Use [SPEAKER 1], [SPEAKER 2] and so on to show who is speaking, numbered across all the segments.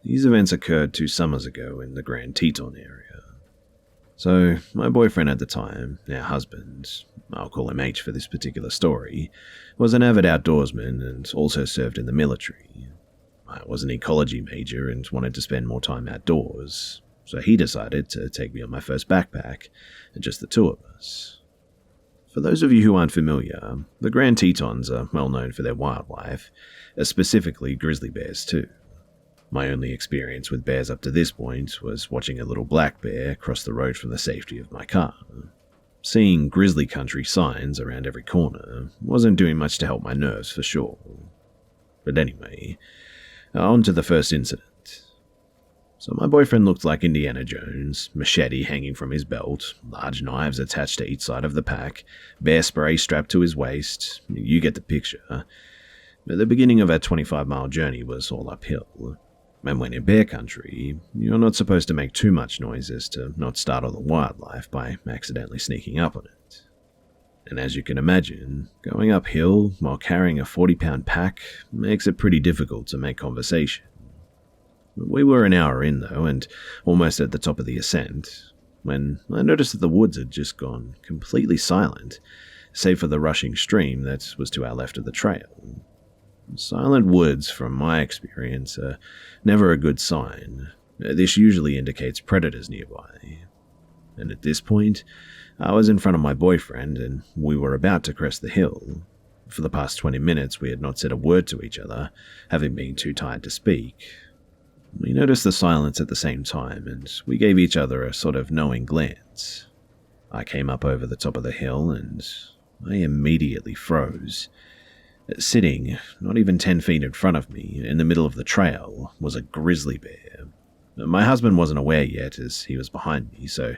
[SPEAKER 1] These events occurred 2 summers ago in the Grand Teton area. So, my boyfriend at the time, now husband, I'll call him H for this particular story, was an avid outdoorsman and also served in the military. I was an ecology major and wanted to spend more time outdoors, so he decided to take me on my first backpack, just the 2 of us. For those of you who aren't familiar, the Grand Tetons are well known for their wildlife, specifically grizzly bears too. My only experience with bears up to this point was watching a little black bear cross the road from the safety of my car. Seeing grizzly country signs around every corner wasn't doing much to help my nerves for sure. But anyway, on to the first incident. So my boyfriend looked like Indiana Jones, machete hanging from his belt, large knives attached to each side of the pack, bear spray strapped to his waist. You get the picture. But the beginning of our 25-mile journey was all uphill. And when in bear country, you're not supposed to make too much noise as to not startle the wildlife by accidentally sneaking up on it. And as you can imagine, going uphill while carrying a 40-pound pack makes it pretty difficult to make conversation. We were an hour in though, and almost at the top of the ascent, when I noticed that the woods had just gone completely silent, save for the rushing stream that was to our left of the trail. Silent woods, from my experience, are never a good sign. This usually indicates predators nearby. And at this point, I was in front of my boyfriend and we were about to crest the hill. For the past 20 minutes, we had not said a word to each other, having been too tired to speak. We noticed the silence at the same time, and we gave each other a sort of knowing glance. I came up over the top of the hill, and I immediately froze. Sitting, not even 10 feet in front of me, in the middle of the trail, was a grizzly bear. My husband wasn't aware yet, as he was behind me, so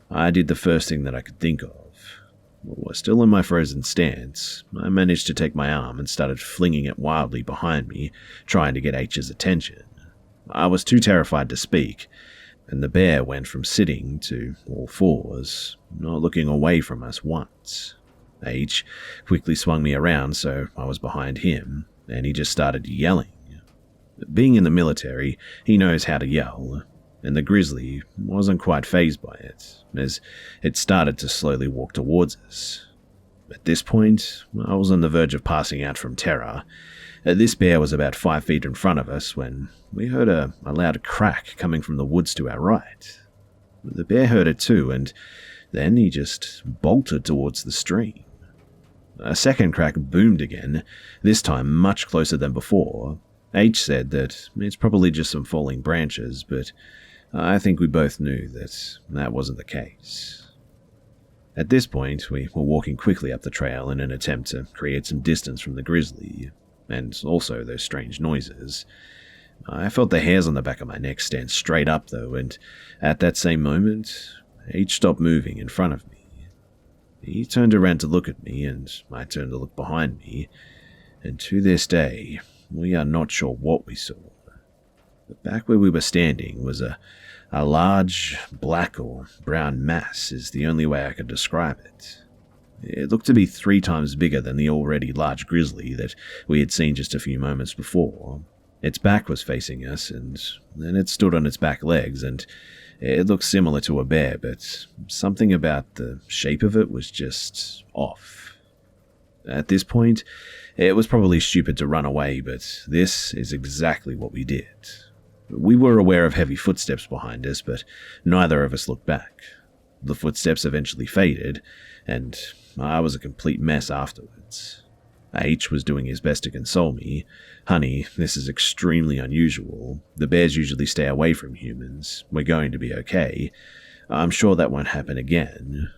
[SPEAKER 1] I did the first thing that I could think of. While still in my frozen stance, I managed to take my arm and started flinging it wildly behind me, trying to get H's attention. I was too terrified to speak, and the bear went from sitting to all fours, not looking away from us once. H quickly swung me around so I was behind him, and he just started yelling. Being in the military, he knows how to yell, and the grizzly wasn't quite fazed by it, as it started to slowly walk towards us. At this point, I was on the verge of passing out from terror. This bear was about 5 feet in front of us when we heard a loud crack coming from the woods to our right. The bear heard it too, and then he just bolted towards the stream. A second crack boomed again, this time much closer than before. H said that it's probably just some falling branches, but I think we both knew that that wasn't the case. At this point, we were walking quickly up the trail in an attempt to create some distance from the grizzly, and also those strange noises. I felt the hairs on the back of my neck stand straight up though, and at that same moment, H stopped moving in front of me. He turned around to look at me, and I turned to look behind me, and to this day, we are not sure what we saw. But back where we were standing was a large black or brown mass is the only way I could describe it. It looked to be 3 times bigger than the already large grizzly that we had seen just a few moments before. Its back was facing us, and then it stood on its back legs, and it looked similar to a bear, but something about the shape of it was just off. At this point, it was probably stupid to run away, but this is exactly what we did. We were aware of heavy footsteps behind us, but neither of us looked back. The footsteps eventually faded, and I was a complete mess afterwards. H was doing his best to console me. Honey, this is extremely unusual. The bears usually stay away from humans. We're going to be okay. I'm sure that won't happen again.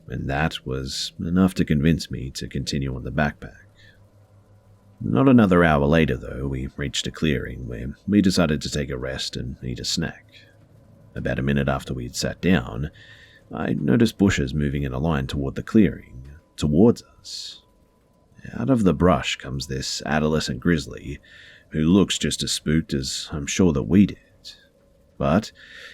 [SPEAKER 1] And that was enough to convince me to continue on the backpack. Not another hour later, though, we reached a clearing where we decided to take a rest and eat a snack. About a minute after we had sat down, I noticed bushes moving in a line toward the clearing, towards us. Out of the brush comes this adolescent grizzly, who looks just as spooked as I'm sure that we did. But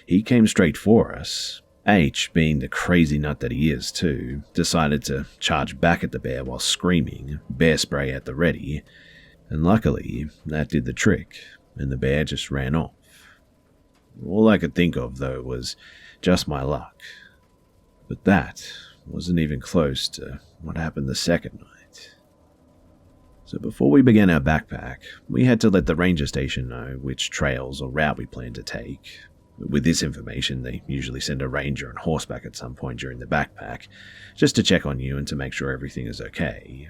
[SPEAKER 1] he came straight for us. H, being the crazy nut that he is too, decided to charge back at the bear while screaming, bear spray at the ready, and luckily that did the trick, and the bear just ran off. All I could think of, though, was just my luck. But that wasn't even close to what happened the second night. So before we began our backpack, we had to let the ranger station know which trails or route we planned to take. With this information, they usually send a ranger on horseback at some point during the backpack, just to check on you and to make sure everything is okay.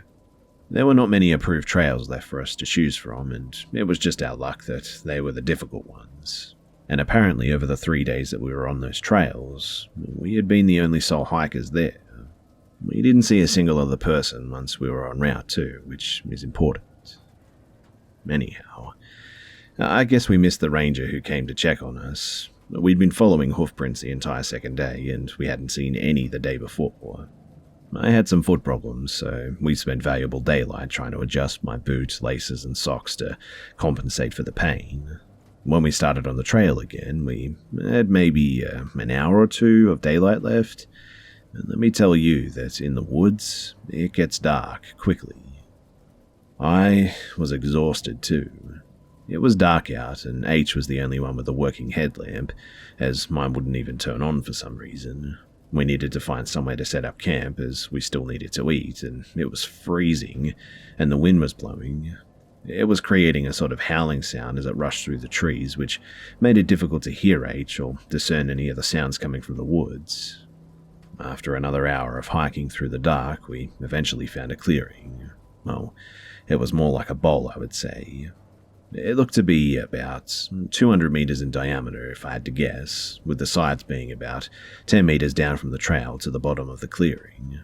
[SPEAKER 1] There were not many approved trails left for us to choose from, and it was just our luck that they were the difficult ones. And apparently over the 3 days that we were on those trails, we had been the only sole hikers there. We didn't see a single other person once we were on route 2, which is important. Anyhow, I guess we missed the ranger who came to check on us. We'd been following hoofprints the entire second day, and we hadn't seen any the day before. I had some foot problems, so we spent valuable daylight trying to adjust my boots, laces, and socks to compensate for the pain. When we started on the trail again, we had maybe an hour or two of daylight left, and let me tell you that in the woods, it gets dark quickly. I was exhausted too. It was dark out, and H was the only one with a working headlamp, as mine wouldn't even turn on for some reason. We needed to find somewhere to set up camp, as we still needed to eat, and it was freezing, and the wind was blowing. It was creating a sort of howling sound as it rushed through the trees, which made it difficult to hear H or discern any of the sounds coming from the woods. After another hour of hiking through the dark, we eventually found a clearing. Well, it was more like a bowl, I would say. It looked to be about 200 meters in diameter, if I had to guess, with the sides being about 10 meters down from the trail to the bottom of the clearing.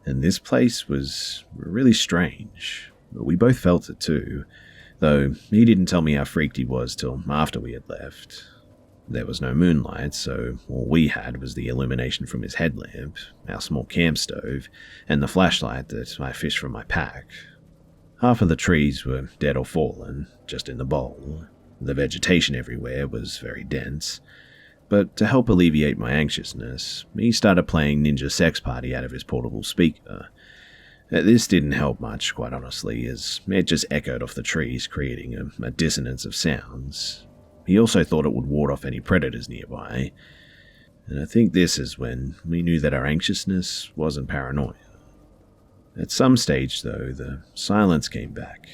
[SPEAKER 1] And this place was really strange. We both felt it too, though he didn't tell me how freaked he was till after we had left. There was no moonlight, so all we had was the illumination from his headlamp, our small camp stove, and the flashlight that I fished from my pack. Half of the trees were dead or fallen, just in the bowl. The vegetation everywhere was very dense. But to help alleviate my anxiousness, he started playing Ninja Sex Party out of his portable speaker. This didn't help much, quite honestly, as it just echoed off the trees, creating a dissonance of sounds. He also thought it would ward off any predators nearby. And I think this is when we knew that our anxiousness wasn't paranoia. At some stage, though, the silence came back.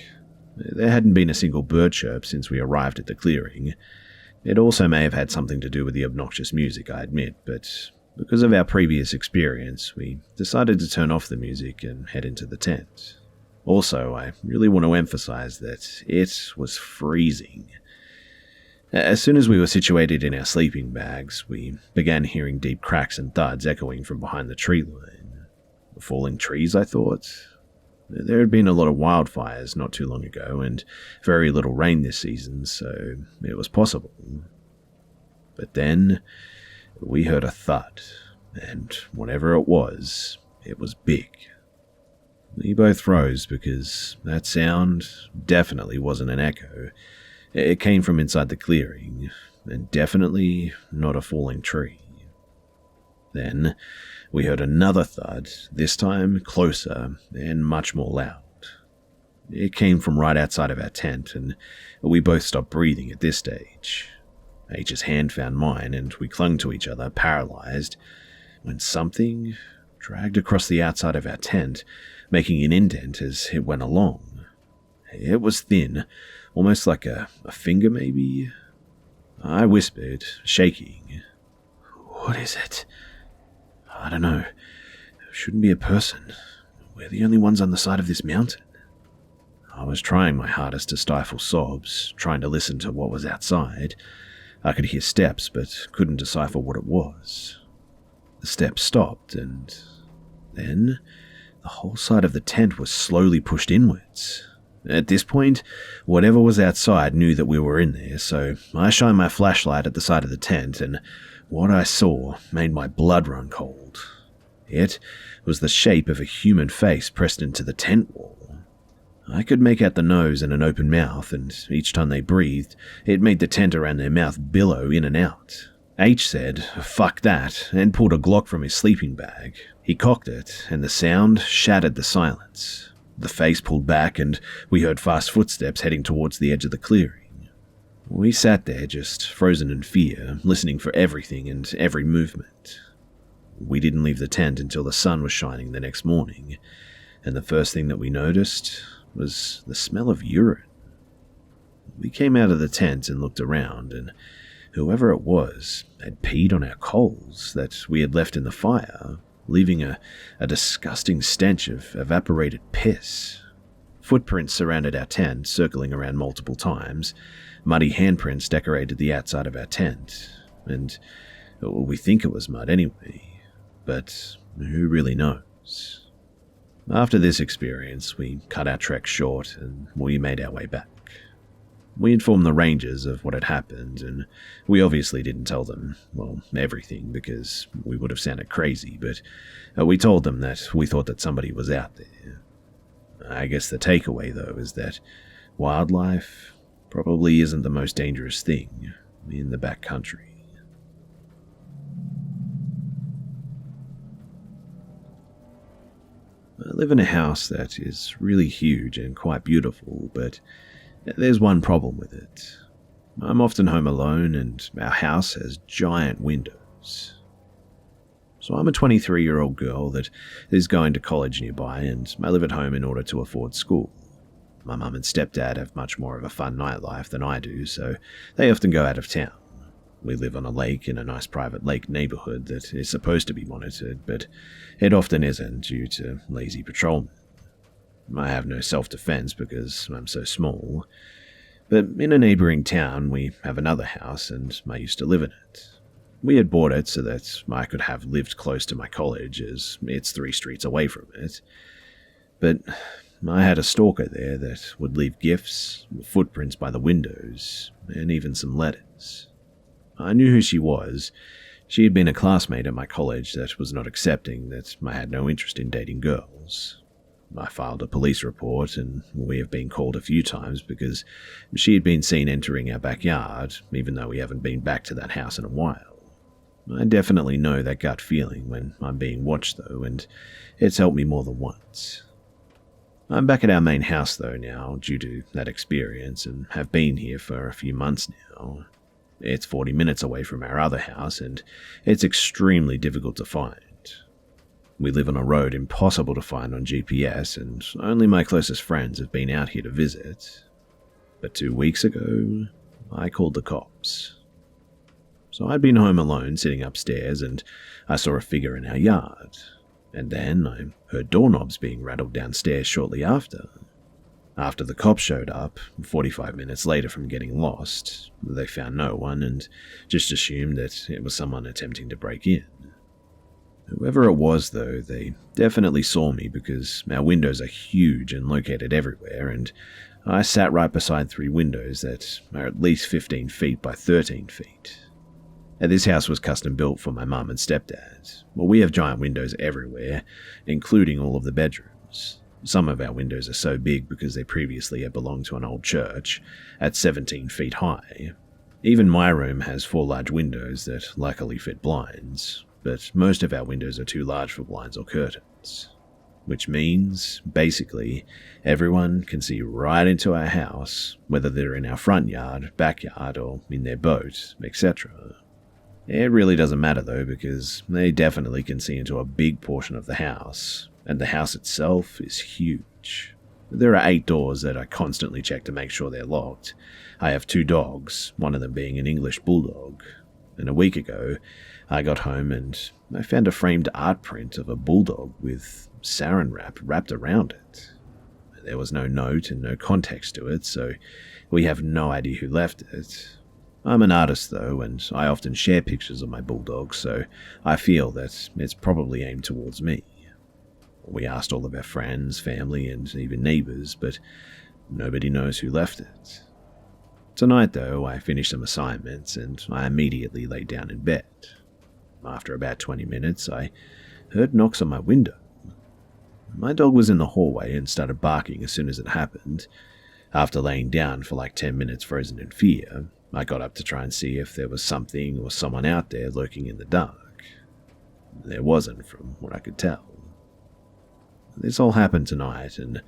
[SPEAKER 1] There hadn't been a single bird chirp since we arrived at the clearing. It also may have had something to do with the obnoxious music, I admit, but because of our previous experience, we decided to turn off the music and head into the tent. Also, I really want to emphasize that it was freezing. As soon as we were situated in our sleeping bags, we began hearing deep cracks and thuds echoing from behind the tree line. Falling trees, I thought. There had been a lot of wildfires not too long ago, and very little rain this season, so it was possible. But then, we heard a thud, and whatever it was big. We both froze because that sound definitely wasn't an echo. It came from inside the clearing, and definitely not a falling tree. Then, we heard another thud, this time closer and much more loud. It came from right outside of our tent, and we both stopped breathing at this stage. H's hand found mine, and we clung to each other, paralyzed, when something dragged across the outside of our tent, making an indent as it went along. It was thin, almost like a finger maybe. I whispered, shaking, "What is it?" "I don't know. Shouldn't be a person. We're the only ones on the side of this mountain." I was trying my hardest to stifle sobs, trying to listen to what was outside. I could hear steps, but couldn't decipher what it was. The steps stopped, and then the whole side of the tent was slowly pushed inwards. At this point, whatever was outside knew that we were in there, so I shined my flashlight at the side of the tent, and what I saw made my blood run cold. It was the shape of a human face pressed into the tent wall. I could make out the nose and an open mouth, and each time they breathed, it made the tent around their mouth billow in and out. H said, "Fuck that," and pulled a Glock from his sleeping bag. He cocked it, and the sound shattered the silence. The face pulled back, and we heard fast footsteps heading towards the edge of the clearing. We sat there just frozen in fear, listening for everything and every movement. We didn't leave the tent until the sun was shining the next morning, and the first thing that we noticed was the smell of urine. We came out of the tent and looked around, and whoever it was had peed on our coals that we had left in the fire, leaving a disgusting stench of evaporated piss. Footprints surrounded our tent, circling around multiple times. Muddy handprints decorated the outside of our tent, and we think it was mud anyway, but who really knows? After this experience, we cut our trek short and we made our way back. We informed the rangers of what had happened, and we obviously didn't tell them, well, everything, because we would have sounded crazy, but we told them that we thought that somebody was out there. I guess the takeaway, though, is that wildlife probably isn't the most dangerous thing in the backcountry. I live in a house that is really huge and quite beautiful, but there's one problem with it. I'm often home alone, and our house has giant windows. So I'm a 23-year-old girl that is going to college nearby, and I live at home in order to afford school. My mum and stepdad have much more of a fun nightlife than I do, so they often go out of town. We live on a lake in a nice private lake neighborhood that is supposed to be monitored, but it often isn't due to lazy patrolmen. I have no self-defense because I'm so small, but in a neighboring town we have another house and I used to live in it. We had bought it so that I could have lived close to my college, as it's 3 streets away from it. But I had a stalker there that would leave gifts, footprints by the windows, and even some letters. I knew who she was. She had been a classmate at my college that was not accepting that I had no interest in dating girls. I filed a police report, and we have been called a few times because she had been seen entering our backyard, even though we haven't been back to that house in a while. I definitely know that gut feeling when I'm being watched, though, and it's helped me more than once. I'm back at our main house, though, now, due to that experience, and have been here for a few months now. It's 40 minutes away from our other house, and it's extremely difficult to find. We live on a road impossible to find on GPS, and only my closest friends have been out here to visit. But 2 weeks ago, I called the cops. So I'd been home alone, sitting upstairs, and I saw a figure in our yard. And then I heard doorknobs being rattled downstairs shortly after. After the cops showed up, 45 minutes later from getting lost, they found no one and just assumed that it was someone attempting to break in. Whoever it was, though, they definitely saw me because our windows are huge and located everywhere, and I sat right beside 3 windows that are at least 15 feet by 13 feet. And this house was custom built for my mum and stepdad. Well, we have giant windows everywhere, including all of the bedrooms. Some of our windows are so big because they previously had belonged to an old church, at 17 feet high. Even my room has 4 large windows that luckily fit blinds, but most of our windows are too large for blinds or curtains. Which means, basically, everyone can see right into our house, whether they're in our front yard, backyard, or in their boat, etc. It really doesn't matter though, because they definitely can see into a big portion of the house, and the house itself is huge. There are 8 doors that I constantly check to make sure they're locked. I have 2 dogs, one of them being an English bulldog. And a week ago, I got home and I found a framed art print of a bulldog with saran wrap wrapped around it. There was no note and no context to it, so we have no idea who left it. I'm an artist though, and I often share pictures of my bulldog, so I feel that it's probably aimed towards me. We asked all of our friends, family, and even neighbors, but nobody knows who left it. Tonight though, I finished some assignments and I immediately lay down in bed. After about 20 minutes, I heard knocks on my window. My dog was in the hallway and started barking as soon as it happened. After laying down for like 10 minutes frozen in fear, I got up to try and see if there was something or someone out there lurking in the dark. There wasn't, from what I could tell. This all happened tonight, and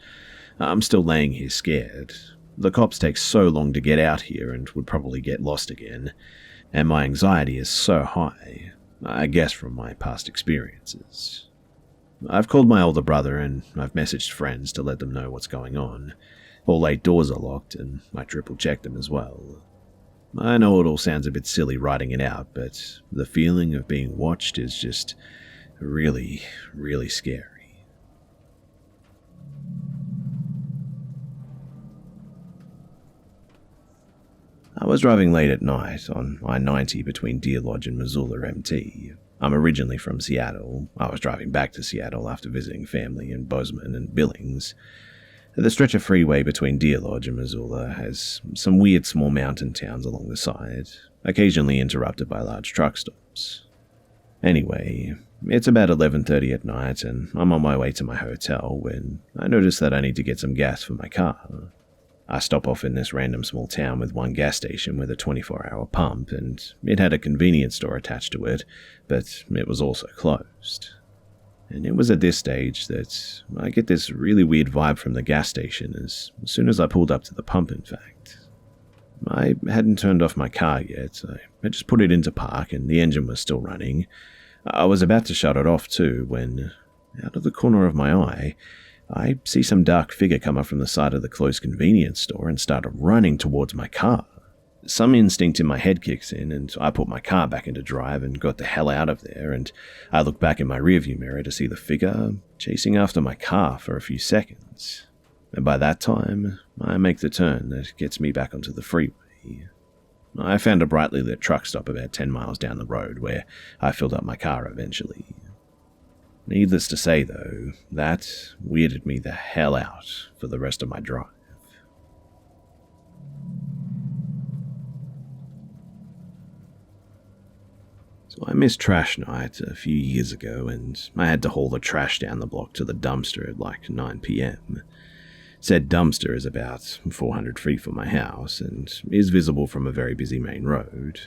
[SPEAKER 1] I'm still laying here scared. The cops take so long to get out here and would probably get lost again, and my anxiety is so high, I guess from my past experiences. I've called my older brother and I've messaged friends to let them know what's going on. All 8 doors are locked and I triple-checked them as well. I know it all sounds a bit silly writing it out, but the feeling of being watched is just really, really scary. I was driving late at night on I-90 between Deer Lodge and Missoula MT. I'm originally from Seattle. I was driving back to Seattle after visiting family in Bozeman and Billings. The stretch of freeway between Deer Lodge and Missoula has some weird small mountain towns along the side, occasionally interrupted by large truck stops. Anyway, it's about 11:30 at night and I'm on my way to my hotel when I notice that I need to get some gas for my car. I stop off in this random small town with one gas station with a 24-hour pump, and it had a convenience store attached to it, but it was also closed. And it was at this stage that I get this really weird vibe from the gas station as soon as I pulled up to the pump, in fact. I hadn't turned off my car yet. I had just put it into park and the engine was still running. I was about to shut it off too when, out of the corner of my eye, I see some dark figure come up from the side of the closed convenience store and start running towards my car. Some instinct in my head kicks in and I put my car back into drive and got the hell out of there, and I look back in my rearview mirror to see the figure chasing after my car for a few seconds. And by that time, I make the turn that gets me back onto the freeway. I found a brightly lit truck stop about 10 miles down the road where I filled up my car eventually. Needless to say, though, that weirded me the hell out for the rest of my drive. So I missed trash night a few years ago, and I had to haul the trash down the block to the dumpster at like 9 p.m. Said dumpster is about 400 feet from my house and is visible from a very busy main road.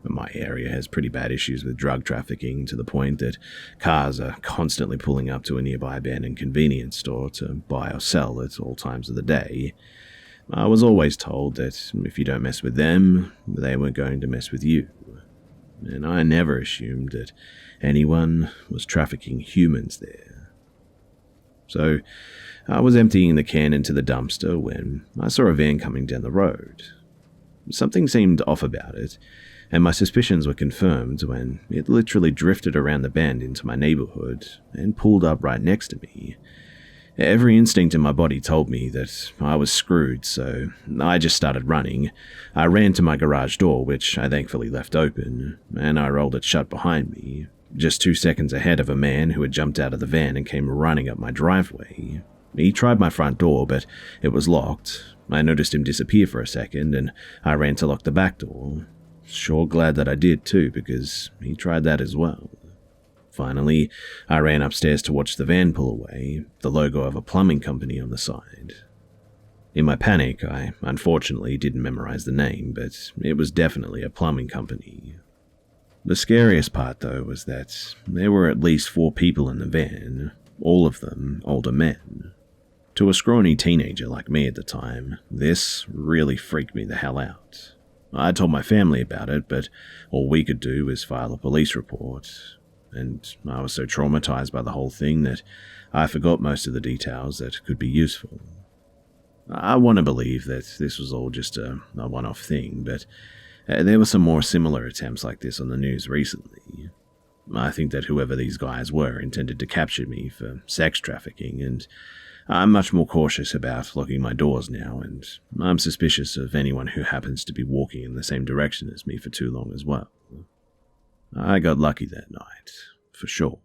[SPEAKER 1] My area has pretty bad issues with drug trafficking to the point that cars are constantly pulling up to a nearby abandoned convenience store to buy or sell at all times of the day. I was always told that if you don't mess with them, they weren't going to mess with you. And I never assumed that anyone was trafficking humans there. So I was emptying the can into the dumpster when I saw a van coming down the road. Something seemed off about it, and my suspicions were confirmed when it literally drifted around the bend into my neighborhood and pulled up right next to me. Every instinct in my body told me that I was screwed, so I just started running. I ran to my garage door, which I thankfully left open, and I rolled it shut behind me, just 2 seconds ahead of a man who had jumped out of the van and came running up my driveway. He tried my front door, but it was locked. I noticed him disappear for a second, and I ran to lock the back door. Sure glad that I did too, because he tried that as well. Finally, I ran upstairs to watch the van pull away, the logo of a plumbing company on the side. In my panic, I unfortunately didn't memorize the name, but it was definitely a plumbing company. The scariest part, though, was that there were at least 4 people in the van, all of them older men. To a scrawny teenager like me at the time, this really freaked me the hell out. I told my family about it, but all we could do was file a police report, and I was so traumatized by the whole thing that I forgot most of the details that could be useful. I want to believe that this was all just a one-off thing, but there were some more similar attempts like this on the news recently. I think that whoever these guys were intended to capture me for sex trafficking, and I'm much more cautious about locking my doors now, and I'm suspicious of anyone who happens to be walking in the same direction as me for too long as well. I got lucky that night, for sure.